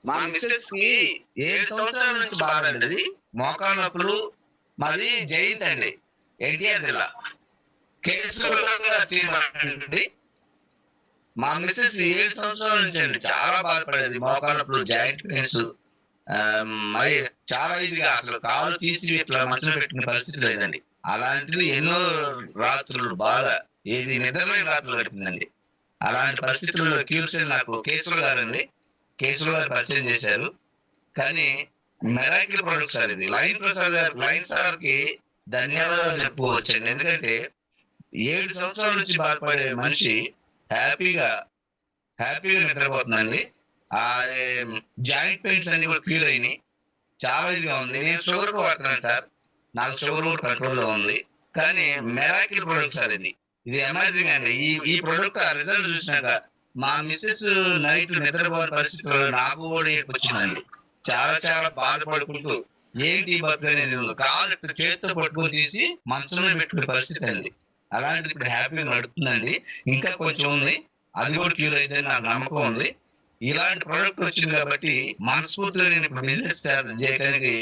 మా మిసెస్ కి 7 సంవత్సరాల నుంచి బాధ అండి అది. మోకాలు నొప్పులు. మాది జయంతి అండి. ఎన్టీఆర్ జిల్లా. కేశవరావు అండి. మా మిసెస్ 7 సంవత్సరాల నుంచి అండి చాలా బాధపడేది. మోకాలు నొప్పులు, జాయింట్ పెయిన్స్. మరి చాలా ఇదిగా అసలు కాలు తీసి ఇట్లా మంచంలో పెట్టుకునే పరిస్థితి లేదండి. అలాంటిది ఎన్నో రాత్రులు బాగా ఏది నిద్రలేని రాత్రులు గడిపిందండి. అలాంటి పరిస్థితుల్లో క్యూర్సెల్ నాకు కేశవులు గారండి. కేశవులు గారు పరిచయం చేశారు. కానీ మెరాకిల్ ప్రొడక్ట్ సార్ ఇది. లైన్ సార్‌కి ధన్యవాదాలు చెప్పుకోవచ్చండి. ఎందుకంటే 7 సంవత్సరాల నుంచి బాధపడే మనిషి హ్యాపీగా, హ్యాపీగా నిద్రపోతుందండి. జాయింట్ పెయిన్స్ అన్నీ కూడా క్లియర్ అయినాయి. చాలా ఇదిగా ఉంది. నేను షుగర్‌కి వాడుతున్నాను సార్. నాకు షుగర్ కూడా కంట్రోల్‌లో ఉంది. కానీ మిరాకిల్ ప్రొడక్ట్ సార్ ఇది. ఇది అమేజింగ్ అండి. ఈ ఈ ప్రొడక్ట్ ఆ రిజల్ట్ చూసినాక మా మిసెస్ నైట్ నిద్రపోని పరిస్థితిలో నాకు కూడా ఏడుపొచ్చిందండి. చాలా చాలా బాధపడుకుంటూ ఏంటి ఈ బతుకనేది కాళ్ళు ఇట్లా చేత్తో పట్టుకొని తీసి మంచంలో పెట్టుకునే పరిస్థితి అండి. అలాంటిది ఇప్పుడు హ్యాపీగా నడుస్తుందండి. ఇంకా కొంచెం ఉంది. అది కూడా క్యూర్ అయిద్దని నాకు నమ్మకం ఉంది. ఇలాంటి ప్రొడక్ట్ వచ్చింది కాబట్టి మనస్ఫూర్తిగా నేను ఇప్పుడు బిజినెస్ స్టార్ట్ చేయడానికి